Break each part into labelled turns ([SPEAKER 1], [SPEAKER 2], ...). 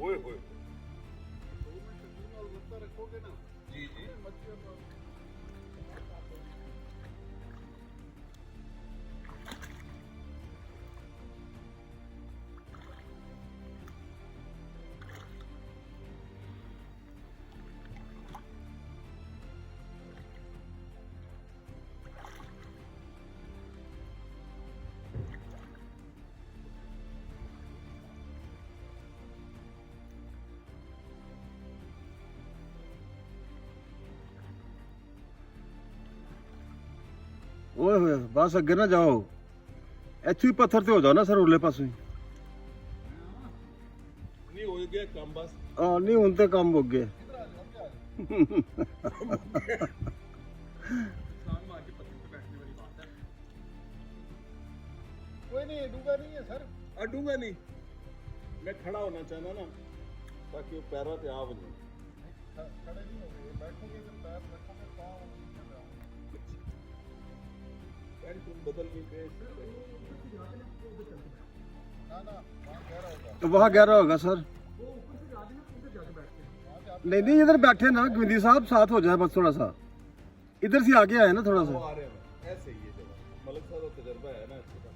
[SPEAKER 1] ओए होए
[SPEAKER 2] रखोगे ना
[SPEAKER 1] जी जी
[SPEAKER 2] मच्छी
[SPEAKER 3] ਓਏ ਹੋਏ ਬਸ ਅੱਗੇ ਨਾ ਜਾਓ ਇੱਥੇ ਹੀ ਪੱਥਰ ਤੇ ਹੋ ਜਾਓ ਨਾ ਸਰ ਉਰਲੇ ਪਾਸੋਂ ਹੀ
[SPEAKER 1] नहीं हो गया काम बस
[SPEAKER 3] ਆ ਨਹੀਂ ਹੁਣ ਤੇ ਕੰਮ ਹੋ ਗਏ
[SPEAKER 2] कोई नहीं डूंगा नहीं है सर
[SPEAKER 1] अडूंगा नहीं मैं खड़ा होना चाहना ना ताकि वो पैरों पे आ वजे
[SPEAKER 2] खड़े नहीं हो गए बैठोगे जब पैर रखोगे पाँव
[SPEAKER 1] पैंट तुम बदल नहीं गए
[SPEAKER 2] ना ना वहाँ गहरा होगा
[SPEAKER 3] तो वहाँ गहरा होगा सर नहीं नहीं इधर बैठे ना गोविंदी साहब साथ हो जाए बस थोड़ा सा इधर से आगे आए ना थोड़ा
[SPEAKER 1] वो
[SPEAKER 3] सा
[SPEAKER 1] आ रहे हैं ऐसे ही है जगह मलिक साहब का तजर्बा है ना इसका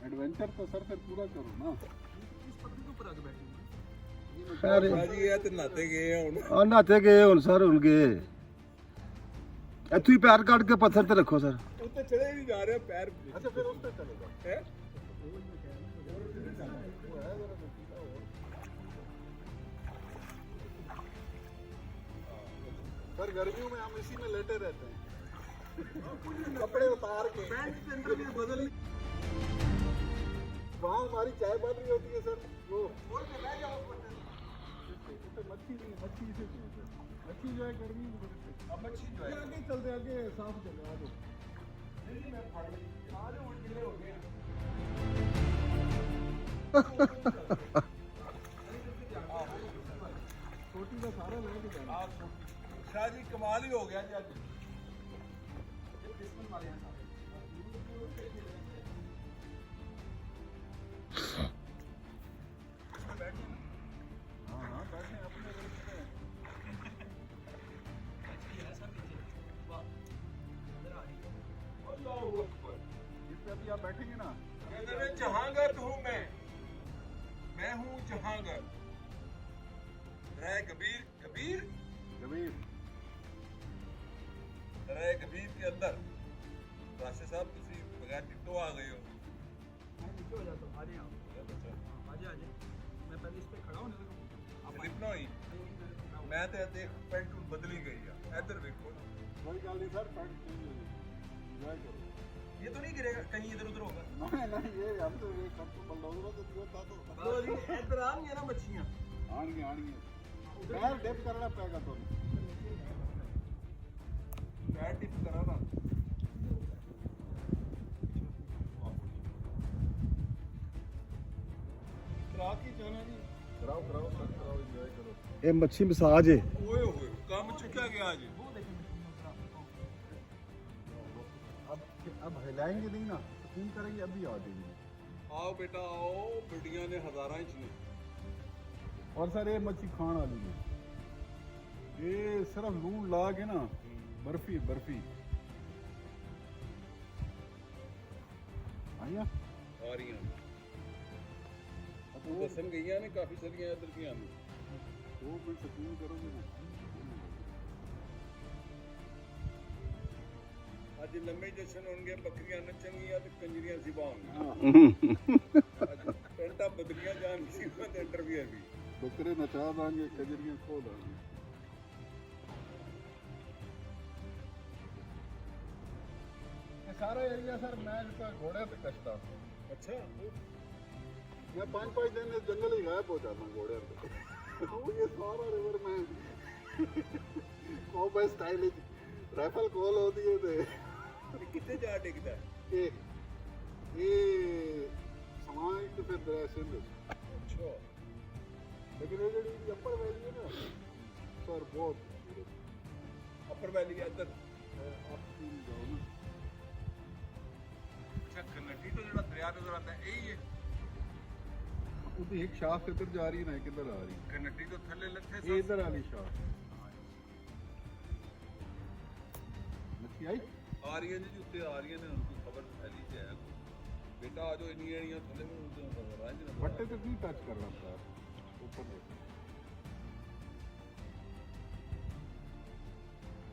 [SPEAKER 2] एडवेंचर तो सर फिर पूरा करो ना
[SPEAKER 3] खैर
[SPEAKER 1] भाजी ये तो नाते गए हैं हुन
[SPEAKER 3] ਆ ਨਹਾਤੇ ਗਏ ਹੁਣ ਸਰ ਹੁਣ ਗਏ ਇੱਥੋਂ ਹੀ ਪੈਰ ਕੱਢ ਕੇ ਪੱਥਰ ਤੇ ਰੱਖੋ ਸਰ
[SPEAKER 1] ਉੱਤੇ ਚੜੇ ਨਹੀਂ ਜਾ ਰਹੇ ਪੈਰ
[SPEAKER 2] अच्छा फिर उस पर चलेगा
[SPEAKER 1] है
[SPEAKER 2] सर गर्मियों में हम इसी में लेटे रहते हैं कपड़े उतार के पैंट के अंदर भी बदल वहाँ हमारी चाय बन रही होती है सर वो खोल के ले जाओ मच्छी नहीं मच्छी इसे मच्छी जो है गर्मी में अब मच्छी जो है आगे चलते आगे साफ चले आ जाओ नहीं मैं फाड़ आ जाओ गिले हो गए छोटी का सारा लेके जाना
[SPEAKER 1] शाह जी कमाल ही हो गया जी आज
[SPEAKER 2] हाँ हाँ बैठे अपने इस पे अभी आप बैठेंगे ना
[SPEAKER 1] कहते हैं जहांगीर हूँ मैं हूँ जहांगीर राय कबीर कबीर
[SPEAKER 2] कबीर
[SPEAKER 1] राय कबीर के अंदर राशि साहब तुसी बगैर टिकटों आ गए हो स्लिप ना होई मैं ते देख पैंट बदली गई है इधर देखो
[SPEAKER 2] कोई गल नहीं सर पैंट चेंज हो जाएगी एंजॉय करो
[SPEAKER 1] ये तो नहीं गिरेगा कहीं इधर उधर होगा
[SPEAKER 2] नहीं नहीं ये हम तो ये सब तो बल्लोगरा तो दियो ता तो
[SPEAKER 1] लो जी इधर आएंगे ना मच्छियां
[SPEAKER 2] आणगे पैर डिप करना पड़ेगा तो
[SPEAKER 1] पैर टिप करा ना करा की जाना जी
[SPEAKER 2] कराओ कराओ सर कराओ एंजॉय करो
[SPEAKER 3] ਇਹ ਮੱਛੀ ਮਸਾਜ ਹੈ
[SPEAKER 1] ओए होए काम चुका गया आज
[SPEAKER 2] अब हिलाएंगे नहीं ना स्पिन करेंगे अभी आ जाएंगे
[SPEAKER 1] आओ बेटा आओ बिटियां ने हजारां च ने
[SPEAKER 2] और सर ये मच्छी खान वाली है ये सिर्फ लून ला के ना बर्फी बर्फी आइया
[SPEAKER 1] आ रही हैं दसन गई ने काफी सारियां इधर की आनी
[SPEAKER 2] 2 मिनट स्पिन करोगे ना
[SPEAKER 1] ਅੱਜ ਲੰਮੇ ਜਸ਼ਨ ਹੋਣਗੇ ਬੱਕਰੀਆਂ ਨੱਚਣਗੀਆਂ ਤੇ ਕੰਜਰੀਆਂ ਸਿਬਾਉਣਗੀਆਂ ਪੈਂਟਾਂ ਬਦਲੀਆਂ ਜਾਣਗੀਆਂ ਤੇ ਇੰਟਰਵਿਊ ਵੀ
[SPEAKER 2] बकरे नचा देंगे कजरियां खो देंगे ये सारा एरिया सर मैं इसका घोड़े पे कचता
[SPEAKER 1] अच्छा
[SPEAKER 2] मैं 5-5 दिन इस जंगल ही गायब हो जाता हूँ घोड़े पे ये सारा रिवर में कॉबे स्टाइल राइफल कॉल होती है तो
[SPEAKER 1] ਕਿੱਥੇ ਜਾ ਟਿਕਦਾ
[SPEAKER 2] ये समाज तो फिर दरिया सिंध
[SPEAKER 1] ਅੱਛਾ
[SPEAKER 2] लेकिन ये जी अपर वैली है ना सर बहुत
[SPEAKER 1] ਅਪਰ ਵੈਲੀ ਇੱਧਰ
[SPEAKER 2] आप तीन जाओ ना
[SPEAKER 1] ਅੱਛਾ ਕਨੱਡੀ ਤੋਂ ਜਿਹੜਾ ਦਰਿਆ ਨਜ਼ਰ ਆਉਂਦਾ ਇਹੀ ਹੈ
[SPEAKER 2] ਉਹਦੀ ਇੱਕ ਸ਼ਾਖ ਇੱਧਰ ਜਾ ਰਹੀ ਨਾ ਕਿੱਧਰ ਆ ਰਹੀ
[SPEAKER 1] ਕਨੱਡੀ ਤੋਂ ਥੱਲੇ ਲੱਥੇ
[SPEAKER 2] ਇਹ ਇੱਧਰ ਵਾਲੀ ਸ਼ਾਖ ਮੱਛੀ ਆਈ
[SPEAKER 1] ਆ ਰਹੀਆਂ ਜੀ ਉੱਤੇ ਆ ਰਹੀਆਂ ਨੇ ਹੁਣ ਕੋਈ ਖਬਰ ਐਲੀ ਤੇ ਹੈ ਬੇਟਾ ਆ ਜਾਓ ਇੰਨੀਆਂ ਇੰਨੀਆਂ ਥੱਲੇ ਨੂੰ ਰਾਂਝ ਨਾ
[SPEAKER 2] ਵੱਟੇ ਤੇ ਨਹੀਂ ਟੱਚ ਕਰਨਾ ਪੈਰ ਉੱਪਰ ਦੇਖੋ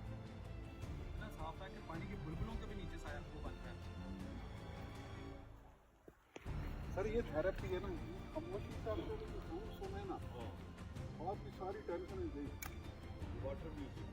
[SPEAKER 4] इतना साफ है कि पानी के बुलबुलों के भी नीचे साया वो बन रहा है।
[SPEAKER 2] सर ये थेरेपी है ना खामोशी से आपको दूर सुने ना आपकी सारी टेंशन है गई
[SPEAKER 1] वाटर म्यूजिक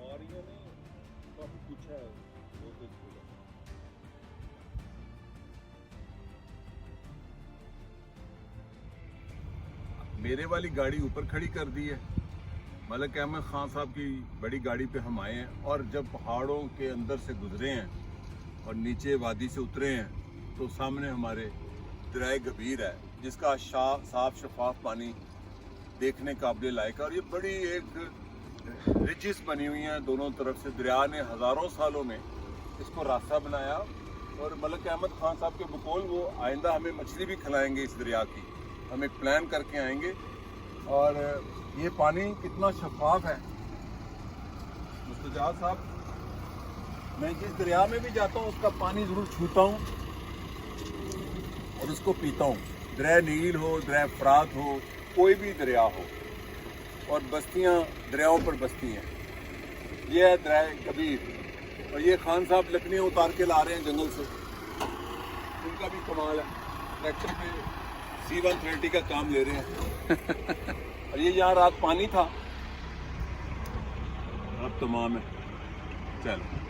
[SPEAKER 1] और ये नहीं काफी कुछ है वो देखिएगा मेरे वाली गाड़ी ऊपर खड़ी कर दी है मलिक अहमद खान साहब की बड़ी गाड़ी पे हम आए हैं और जब पहाड़ों के अंदर से गुजरे हैं और नीचे वादी से उतरे हैं तो सामने हमारे दरिया गबीर है जिसका साफ शफाफ पानी देखने काबिल लायक है और ये बड़ी एक रिजिस बनी हुई हैं दोनों तरफ से दरिया ने हज़ारों सालों में इसको रास्ता बनाया और मलिक अहमद खान साहब के बकौल वो आइंदा हमें मछली भी खिलाएंगे इस दरिया की हम एक प्लान करके आएंगे और ये पानी कितना शफाफ है मुस्तजाद साहब मैं जिस दरिया में भी जाता हूँ उसका पानी ज़रूर छूता हूँ और उसको पीता हूँ दरिया नील हो दरिया फरात हो कोई भी दरिया हो और बस्तियाँ दरियाओं पर बस्ती हैं ये है दरिया कबीर और ये खान साहब लकड़ियाँ उतार के ला रहे हैं जंगल से उनका भी कमाल है ट्रैक्टर पे C-130 का काम ले रहे हैं और ये यहाँ रात पानी था अब तमाम है चलो